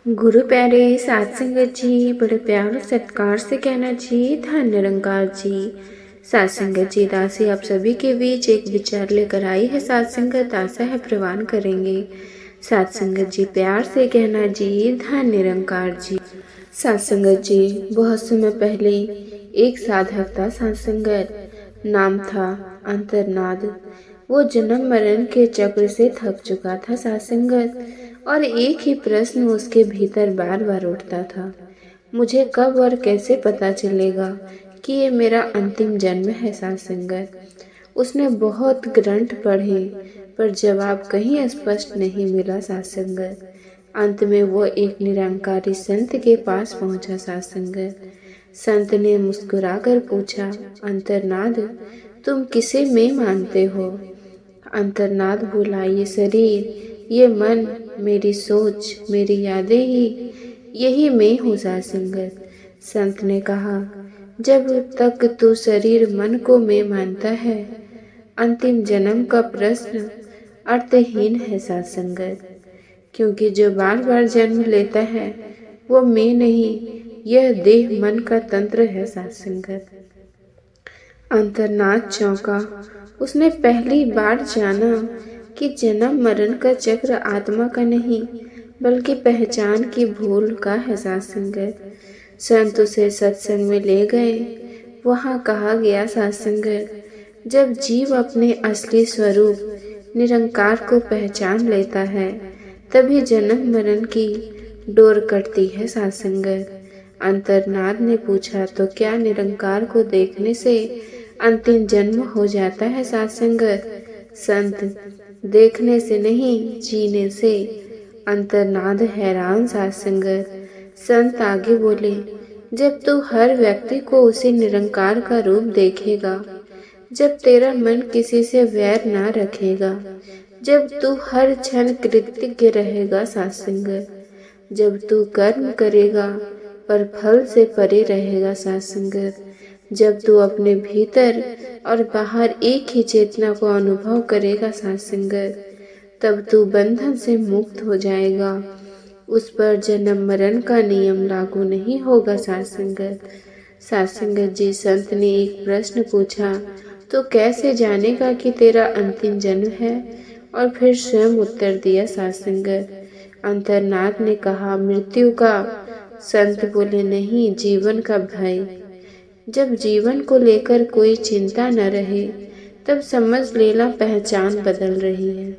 गुरु प्यारे साध संगत जी, बड़े प्यार और सत्कार से कहना जी, धन निरंकार जी। साध संगत जी, दासी आप सभी के बीच एक विचार लेकर आई है। साध संगत आशा है प्रवान करेंगे। साध संगत जी, प्यार से कहना जी, धन निरंकार जी। साध संगत जी, बहुत समय पहले एक साधक था साध संगत, नाम था अंतर्नाद। वो जन्म मरण के चक्र से थक चुका था साध संगत, और एक ही प्रश्न उसके भीतर बार बार उठता था, मुझे कब और कैसे पता चलेगा कि ये मेरा अंतिम जन्म है। साध संगत, उसने बहुत ग्रंथ पढ़े पर जवाब कहीं स्पष्ट नहीं मिला। साध संगत, अंत में वो एक निरंकारी संत के पास पहुंचा। साध संगत, संत ने मुस्कुराकर पूछा, अंतर्नाद तुम किसे मैं मानते हो? अंतर्नाद बोला, ये शरीर, ये मन, मेरी सोच, मेरी यादें ही, यही मैं हूँ। साध संगत, संत ने कहा, जब तक तू शरीर मन को मैं मानता है, अंतिम जन्म का प्रश्न अर्थहीन है। साध संगत, क्योंकि जो बार बार जन्म लेता है वो मैं नहीं, यह देह मन का तंत्र है। साध संगत, अंतर्नाद चौंका। उसने पहली बार जाना कि जन्म मरण का चक्र आत्मा का नहीं बल्कि पहचान की भूल का है। साध संगत, संत उसे सत्संग में ले गए। वहाँ कहा गया, साध संगत, जब जीव अपने असली स्वरूप निरंकार को पहचान लेता है तभी जन्म मरण की डोर कटती है। साध संगत, अंतर्नाद ने पूछा, तो क्या निरंकार को देखने से अंतिम जन्म हो जाता है? साध संगत, संत, देखने से नहीं, जीने से। अंतर्नाद हैरान। साध संगत, संत आगे बोले, जब तू हर व्यक्ति को उसी निरंकार का रूप देखेगा, जब तेरा मन किसी से वैर ना रखेगा, जब तू हर क्षण कृतज्ञ रहेगा। साध संगत, जब तू कर्म करेगा पर फल से परे रहेगा। साध संगत, जब तू अपने भीतर और बाहर एक ही चेतना को अनुभव करेगा। साध संगत, तब तू बंधन से मुक्त हो जाएगा। उस पर जन्म मरण का नियम लागू नहीं होगा। साध संगत, साध संगत जी, संत ने एक प्रश्न पूछा, तो कैसे जानेगा कि तेरा अंतिम जन्म है? और फिर स्वयं उत्तर दिया। साध संगत, अंतर्नाद ने कहा, मृत्यु का। संत बोले, नहीं, जीवन का भय। जब जीवन को लेकर कोई चिंता न रहे तब समझ लेना पहचान बदल रही है।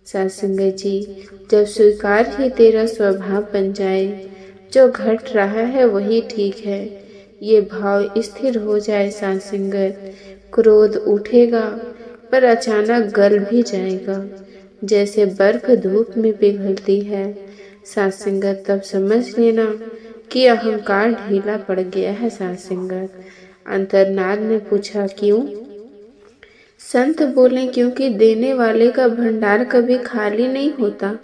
साध संगत जी, जब स्वीकार ही तेरा स्वभाव बन जाए, जो घट रहा है वही ठीक है, ये भाव स्थिर हो जाए। साध संगत, क्रोध उठेगा पर अचानक गल भी जाएगा, जैसे बर्फ धूप में पिघलती है। साध संगत, तब समझ लेना कि अहंकार ढीला पड़ गया है। साध संगत, अंतर्नाद ने पूछा, क्यों? संत बोले, क्योंकि देने वाले का भंडार कभी खाली नहीं होता,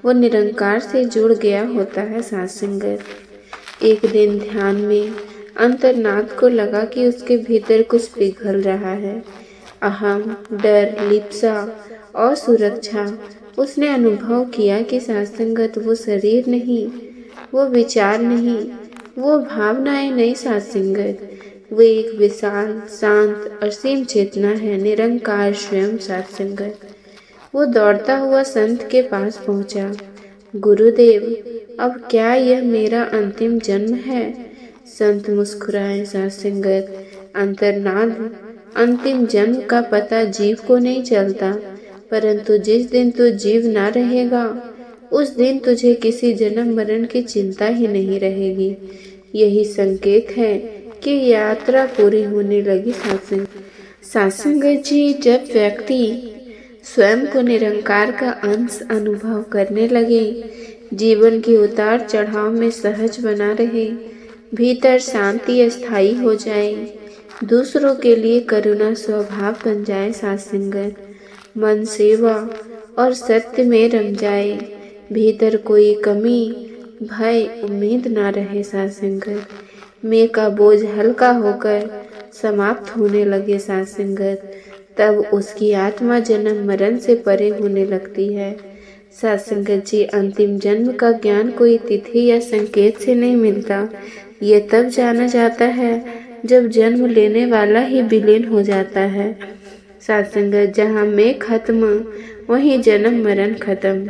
वो निरंकार से जुड़ गया होता है। साध संगत, एक दिन ध्यान में अंतर्नाद को लगा कि उसके भीतर कुछ पिघल रहा है, अहम, डर, लिप्सा और सुरक्षा। उसने अनुभव किया कि साध संगत, वो शरीर नहीं, वो विचार नहीं, वो भावनाएं नहीं। साध संगत, वो एक विशाल, शांत, असीम चेतना है, निरंकार स्वयं। साध संगत, वो दौड़ता हुआ संत के पास पहुंचा, गुरुदेव, अब क्या यह मेरा अंतिम जन्म है? संत मुस्कुराए। साध संगत, अंतर्नाद, अंतिम जन्म का पता जीव को नहीं चलता, परंतु जिस दिन तू जीव ना रहेगा उस दिन तुझे किसी जन्म मरण की चिंता ही नहीं रहेगी। यही संकेत है कि यात्रा पूरी होने लगी। साध संगत जी, जब व्यक्ति स्वयं को निरंकार का अंश अनुभव करने लगे, जीवन के उतार चढ़ाव में सहज बना रहे, भीतर शांति स्थायी हो जाए, दूसरों के लिए करुणा स्वभाव बन जाए। साध संगत, मन सेवा और सत्य में रम जाए, भीतर कोई कमी, भय, उम्मीद ना रहे। साध संगत, मैं का बोझ हल्का होकर समाप्त होने लगे। साध संगत, तब उसकी आत्मा जन्म मरण से परे होने लगती है। सत्संगत जी, अंतिम जन्म का ज्ञान कोई तिथि या संकेत से नहीं मिलता। ये तब जाना जाता है जब जन्म लेने वाला ही विलीन हो जाता है। सत्संगत, जहाँ मैं खत्म वहीं जन्म मरण खत्म,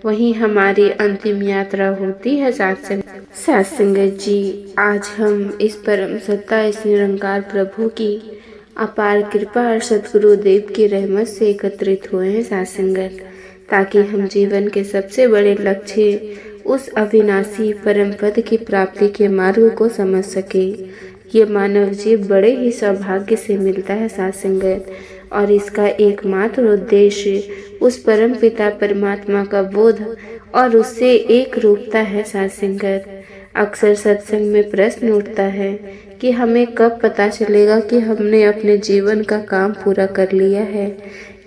वहीं हमारी अंतिम यात्रा होती है। सत्संगत जी, आज हम इस परम सत्ता, इस निरंकार प्रभु की अपार कृपा और सतगुरुदेव की रहमत से एकत्रित हुए हैं सत्संगत, ताकि हम जीवन के सबसे बड़े लक्ष्य, उस अविनाशी परम पद की प्राप्ति के मार्ग को समझ सके। ये मानव जीव बड़े ही सौभाग्य से मिलता है सत्संगत, और इसका एकमात्र उद्देश्य उस परम पिता परमात्मा का बोध और उससे एक रूपता है सत्संगत। अक्सर सत्संग में प्रश्न उठता है कि हमें कब पता चलेगा कि हमने अपने जीवन का काम पूरा कर लिया है,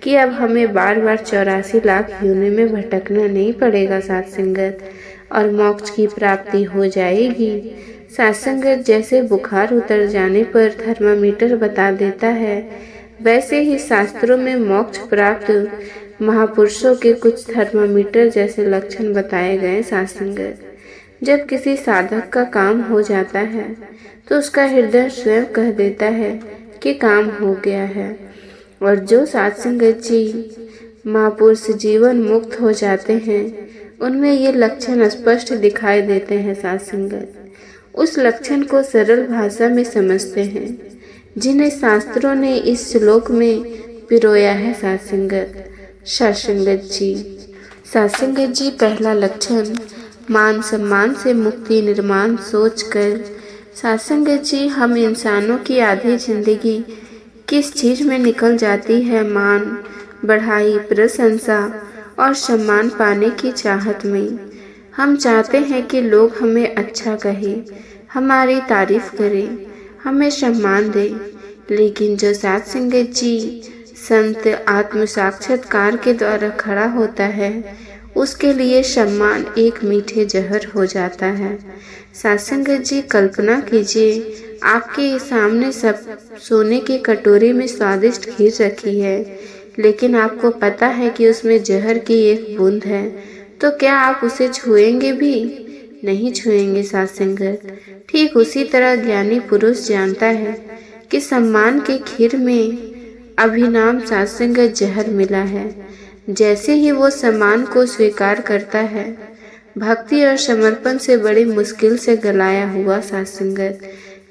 कि अब हमें बार बार 84 लाख योनि में भटकना नहीं पड़ेगा सत्संगत, और मोक्ष की प्राप्ति हो जाएगी। सत्संगत, जैसे बुखार उतर जाने पर थर्मामीटर बता देता है, वैसे ही शास्त्रों में मोक्ष प्राप्त महापुरुषों के कुछ थर्मामीटर जैसे लक्षण बताए गए सत्संगत। जब किसी साधक का काम हो जाता है तो उसका हृदय स्वयं कह देता है कि काम हो गया है, और जो सत्संगत जी महापुरुष जीवन मुक्त हो जाते हैं उनमें ये लक्षण स्पष्ट दिखाई देते हैं सत्संगत। उस लक्षण को सरल भाषा में समझते हैं, जिन्हें शास्त्रों ने इस श्लोक में पिरोया है सत्संगत। सत्संगत जी, पहला लक्षण मान सम्मान से मुक्ति निर्माण सोचकर। सत्संगत जी, हम इंसानों की आधी जिंदगी किस चीज में निकल जाती है? मान, बढ़ाई, प्रशंसा और सम्मान पाने की चाहत में। हम चाहते हैं कि लोग हमें अच्छा कहें, हमारी तारीफ करें, हमें सम्मान दें। लेकिन जो सत्संगत जी संत आत्म साक्षात्कार के द्वारा खड़ा होता है, उसके लिए सम्मान एक मीठे जहर हो जाता है। सत्संगत जी, कल्पना कीजिए, आपके सामने सब सोने की कटोरी में स्वादिष्ट खीर रखी है, लेकिन आपको पता है कि उसमें जहर की एक बूंद है, तो क्या आप उसे छुएंगे भी? नहीं छुएंगे सत्संगत। ठीक उसी तरह ज्ञानी पुरुष जानता है कि सम्मान की खीर में अभिनाम सत्संगत जहर मिला है। जैसे ही वो सम्मान को स्वीकार करता है, भक्ति और समर्पण से बड़ी मुश्किल से गलाया हुआ सत्संगत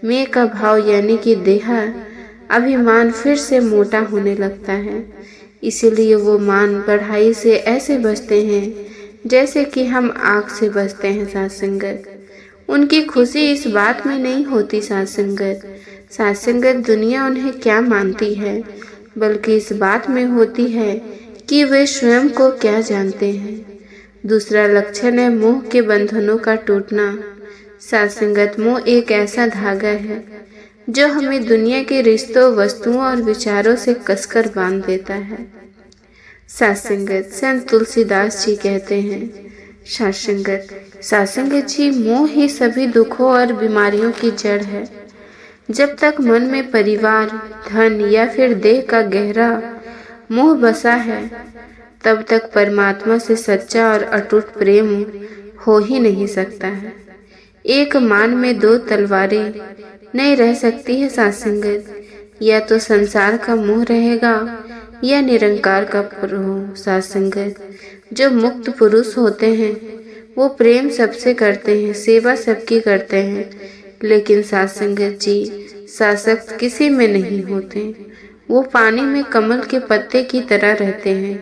मैं का भाव यानी कि देह अभिमान फिर से मोटा होने लगता है। इसीलिए वो मान बढ़ाई से ऐसे बचते हैं जैसे कि हम आग से बचते हैं सत्संगत। उनकी खुशी इस बात में नहीं होती सत्संगत दुनिया उन्हें क्या मानती है, बल्कि इस बात में होती है कि वे स्वयं को क्या जानते हैं। दूसरा लक्षण है मोह के बंधनों का टूटना। सत्संगत, मोह एक ऐसा धागा है जो हमें दुनिया के रिश्तों, वस्तुओं और विचारों से कसकर बांध देता है। सत्संगत, संत तुलसीदास जी कहते हैं, सत्संगत जी, मोह ही सभी दुखों और बीमारियों की जड़ है। जब तक मन में परिवार, धन या फिर देह का गहरा मोह बसा है, तब तक परमात्मा से सच्चा और अटूट प्रेम हो ही नहीं सकता है। एक मान में दो तलवारें नहीं रह सकती है सत्संगत। या तो संसार का मोह रहेगा या निरंकार का मोह। सत्संगत, जो मुक्त पुरुष होते हैं वो प्रेम सबसे करते हैं, सेवा सबकी करते हैं, लेकिन सत्संगत जी सशक्त किसी में नहीं होते। वो पानी में कमल के पत्ते की तरह रहते हैं,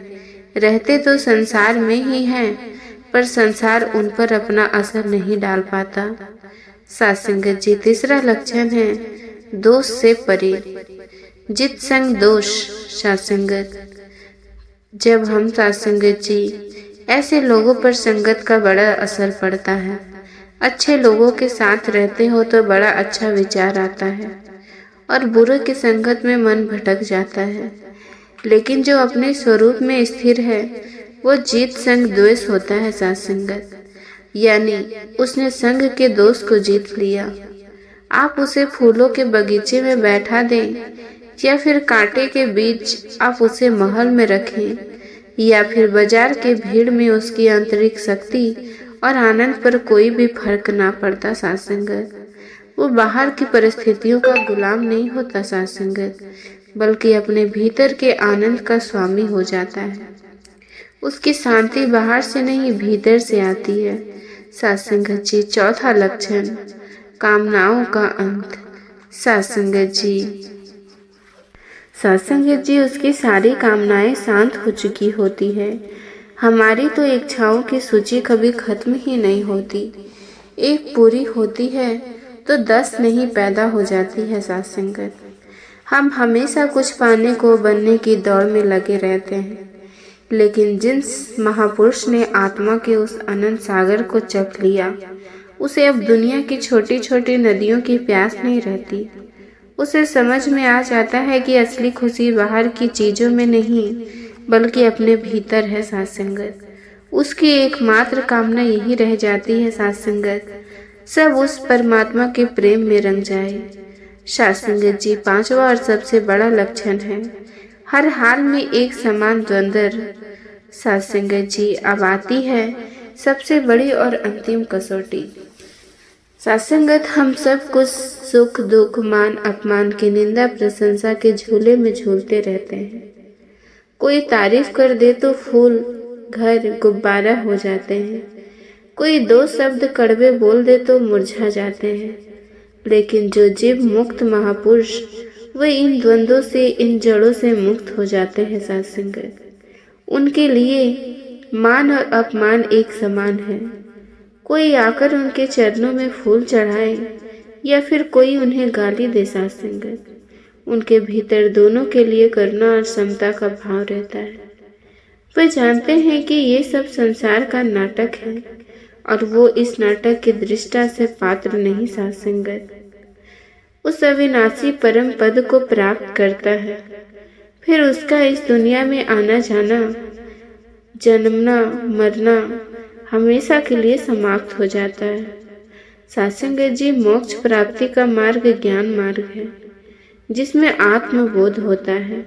रहते तो संसार में ही हैं, पर संसार उन पर अपना असर नहीं डाल पाता। सत्संगत जी, तीसरा लक्षण है दोष से परे, जित संग दोष। सत्संगत, जब हम सत्संगत जी ऐसे लोगों पर संगत का बड़ा असर पड़ता है। अच्छे लोगों के साथ रहते हो तो बड़ा अच्छा विचार आता है, और बुरे की संगत में मन भटक जाता है। लेकिन जो अपने स्वरूप में स्थिर है वो जीत संग द्वेष होता है सत्संगत, यानी उसने संग के दोष को जीत लिया। आप उसे फूलों के बगीचे में बैठा दें या फिर कांटे के बीच आप उसे महल में रखें, या फिर बाजार के भीड़ में उसकी आंतरिक शक्ति और आनंद पर कोई भी फर्क ना पड़ता। साथ संगत वो बाहर की परिस्थितियों का गुलाम नहीं होता साथ संगत, बल्कि अपने भीतर के आनंद का स्वामी हो जाता है। उसकी शांति बाहर से नहीं भीतर से आती है। साथ संगत जी, चौथा लक्षण कामनाओं का अंत। साथ संगत जी उसकी सारी कामनाएं शांत हो चुकी होती है। हमारी तो इच्छाओं की सूची कभी खत्म ही नहीं होती। एक पूरी होती है तो 10 नहीं पैदा हो जाती है। साथ संगत हम हमेशा कुछ पाने को बनने की दौड़ में लगे रहते हैं, लेकिन जिस महापुरुष ने आत्मा के उस अनंत सागर को चख लिया, उसे अब दुनिया की छोटी छोटी नदियों की प्यास नहीं रहती। उसे समझ में आ जाता है कि असली खुशी बाहर की चीजों में नहीं, बल्कि अपने भीतर है। साथ संगत उसकी एकमात्र कामना यही रह जाती है। साथ संगत सब उस परमात्मा के प्रेम में रंग जाए। साथ संगत जी, पांचवा और सबसे बड़ा लक्षण है हर हाल में एक समान द्वंद्व। साथ संगत जी, अब आती है सबसे बड़ी और अंतिम कसौटी। साथ संगत हम सब कुछ सुख दुख मान अपमान की निंदा प्रशंसा के झूले में झूलते रहते हैं। कोई तारीफ कर दे तो फूल घर गुब्बारा हो जाते हैं, कोई 2 शब्द कड़वे बोल दे तो मुरझा जाते हैं। लेकिन जो जीव मुक्त महापुरुष, वे इन द्वंद्वों से, इन जड़ों से मुक्त हो जाते हैं। साथ संगत उनके लिए मान और अपमान एक समान है। कोई आकर उनके चरणों में फूल चढ़ाए या फिर कोई उन्हें गाली दे। साथ संगत उनके भीतर दोनों के लिए करुणा और समता का भाव रहता है। वे जानते हैं कि ये सब संसार का नाटक है और वो इस नाटक की दृष्टा से पात्र नहीं। साथ संगत उस अविनाशी परम पद को प्राप्त करता है, फिर उसका इस दुनिया में आना जाना, जन्मना मरना हमेशा के लिए समाप्त हो जाता है। साथ संगत जी, मोक्ष प्राप्ति का मार्ग ज्ञान मार्ग है, जिसमें आत्मबोध होता है।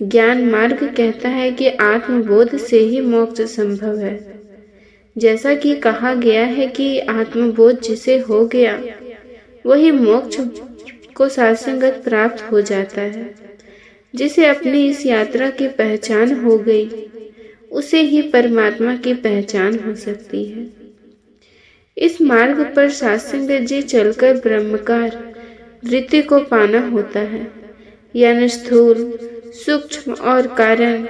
ज्ञान मार्ग कहता है कि आत्मबोध से ही मोक्ष संभव है। जैसा कि कहा गया है कि आत्मबोध जिसे हो गया वही मोक्ष को साथ संगत प्राप्त हो जाता है। जिसे अपनी इस यात्रा की पहचान हो गई, उसे ही परमात्मा की पहचान हो सकती है। इस मार्ग पर साथ संगत जी चलकर ब्रह्मकार वृत्ति को पाना होता है, यानी स्थूल, सूक्ष्म और कारण,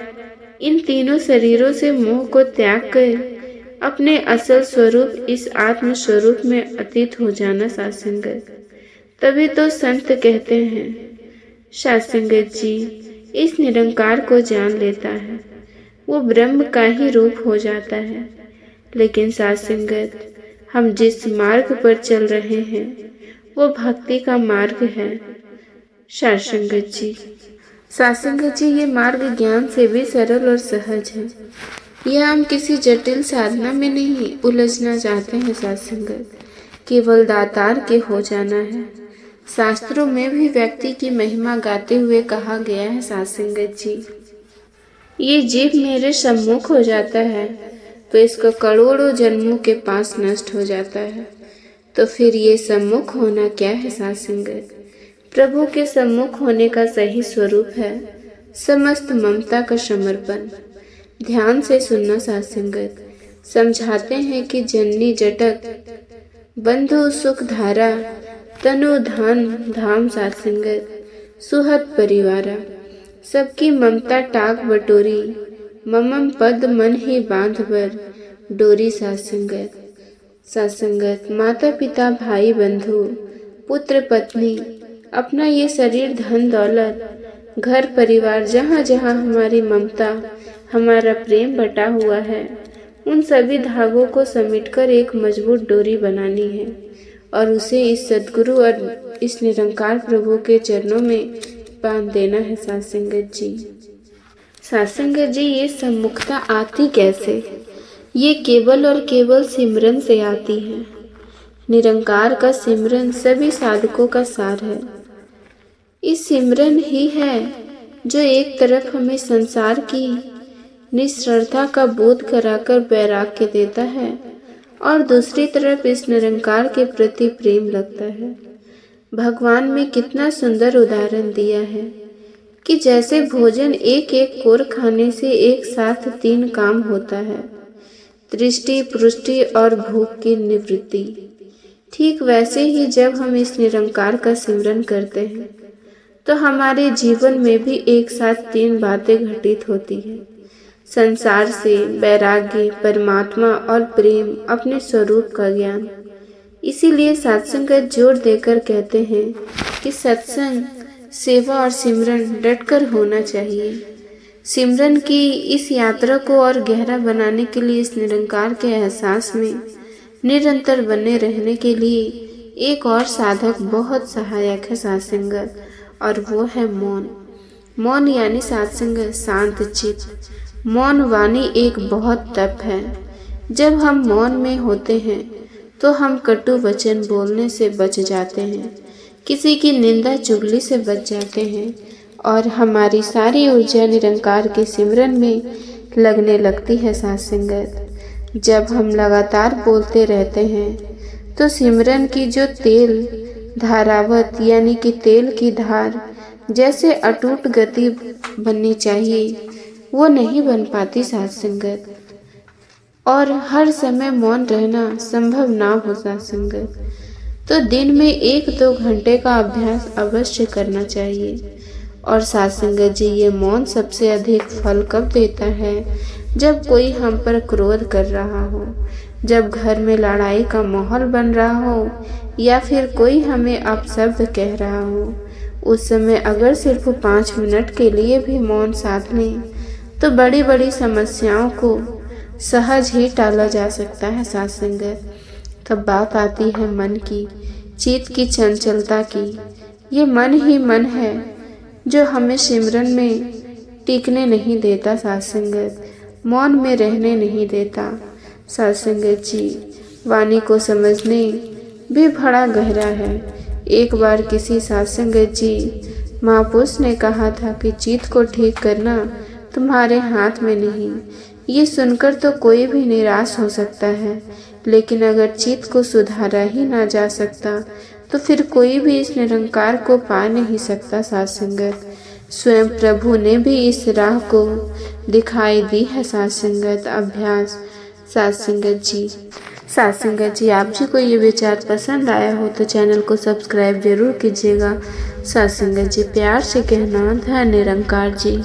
इन तीनों शरीरों से मोह को त्याग कर अपने असल स्वरूप इस आत्म स्वरूप में अतीत हो जाना। साथ संगत तभी तो संत कहते हैं, साथ संगत जी इस निरंकार को जान लेता है, वो ब्रह्म का ही रूप हो जाता है। लेकिन साथ संगत हम जिस मार्ग पर चल रहे हैं वो भक्ति का मार्ग है। साथ संगत जी ये मार्ग ज्ञान से भी सरल और सहज है। यह हम किसी जटिल साधना में नहीं उलझना चाहते हैं। साथ संगत केवल दातार के हो जाना है। शास्त्रों में भी व्यक्ति की महिमा गाते हुए कहा गया है, साथ संगत जी ये जीव मेरे सम्मुख हो जाता है तो इसका करोड़ों जन्मों के पास नष्ट हो जाता है। तो फिर ये सम्मुख होना क्या है? साथ संगत प्रभु के सम्मुख होने का सही स्वरूप है समस्त ममता का समर्पण। ध्यान से सुनना साथ संगत। समझाते हैं कि जननी जटक बंधु सुख धारा तनु धान धाम। साथ संगत सुहत परिवारा सबकी ममता टाक बटोरी ममम पद मन ही बांध बर डोरी। साथ संगत माता पिता भाई बंधु पुत्र पत्नी अपना ये शरीर धन दौलत घर परिवार जहाँ जहाँ हमारी ममता हमारा प्रेम बटा हुआ है उन सभी धागों को समेटकर एक मजबूत डोरी बनानी है और उसे इस सद्गुरु और इस निरंकार प्रभु के चरणों में बांध देना है। साथ संगत जी ये सम्मुखता आती कैसे? ये केवल और केवल सिमरन से आती है। निरंकार का सिमरन सभी साधकों का सार है। इस सिमरन ही है जो एक तरफ हमें संसार की निश्चरता का बोध कराकर वैराग्य देता है और दूसरी तरफ इस निरंकार के प्रति प्रेम लगता है। भगवान में कितना सुंदर उदाहरण दिया है कि जैसे भोजन एक एक कोर खाने से एक साथ 3 काम होता है, दृष्टि, पुष्टि और भूख की निवृत्ति, ठीक वैसे ही जब हम इस निरंकार का सिमरन करते हैं तो हमारे जीवन में भी एक साथ 3 बातें घटित होती हैं। संसार से वैराग्य, परमात्मा और प्रेम, अपने स्वरूप का ज्ञान। इसीलिए सत्संगत जोर देकर कहते हैं कि सत्संग, सेवा और सिमरन डटकर होना चाहिए। सिमरन की इस यात्रा को और गहरा बनाने के लिए, इस निरंकार के एहसास में निरंतर बने रहने के लिए एक और साधक बहुत सहायक है सत्संगत, और वो है मौन। मौन यानी सत्संग, शांत चित्त। मौन वाणी एक बहुत तप है। जब हम मौन में होते हैं तो हम कटु वचन बोलने से बच जाते हैं, किसी की निंदा चुगली से बच जाते हैं और हमारी सारी ऊर्जा निरंकार के सिमरन में लगने लगती है सत्संगत। जब हम लगातार बोलते रहते हैं तो सिमरन की जो तेल धारावत यानी कि तेल की धार जैसे अटूट गति बननी चाहिए, वो नहीं बन पाती सत्संगत। और हर समय मौन रहना संभव ना हो सत्संगत, तो दिन में 1-2 घंटे का अभ्यास अवश्य करना चाहिए। और सत्संगत जी, ये मौन सबसे अधिक फल कब देता है? जब कोई हम पर क्रोध कर रहा हो, जब घर में लड़ाई का माहौल बन रहा हो या फिर कोई हमें अपशब्द कह रहा हो। उस समय अगर सिर्फ 5 मिनट के लिए भी मौन साध लें तो बड़ी बड़ी समस्याओं को सहज ही टाला जा सकता है सत्संगत। तब बात आती है मन की, चित्त की चंचलता की। ये मन ही मन है जो हमें सिमरन में टिकने नहीं देता सत्संगत, मौन में रहने नहीं देता सत्संगत जी। वाणी को समझने भी बड़ा गहरा है। एक बार किसी सत्संगत जी महापुरुष ने कहा था कि चित्त को ठीक करना तुम्हारे हाथ में नहीं। ये सुनकर तो कोई भी निराश हो सकता है, लेकिन अगर चित्त को सुधारा ही ना जा सकता तो फिर कोई भी इस निरंकार को पा नहीं सकता सत्संगत। स्वयं प्रभु ने भी इस राह को दिखाई दी है सत्संगत। अभ्यास सत्संगत जी, आप जी को ये विचार पसंद आया हो तो चैनल को सब्सक्राइब जरूर कीजिएगा। सत्संगत जी, प्यार से कहना, धन्य निरंकार जी।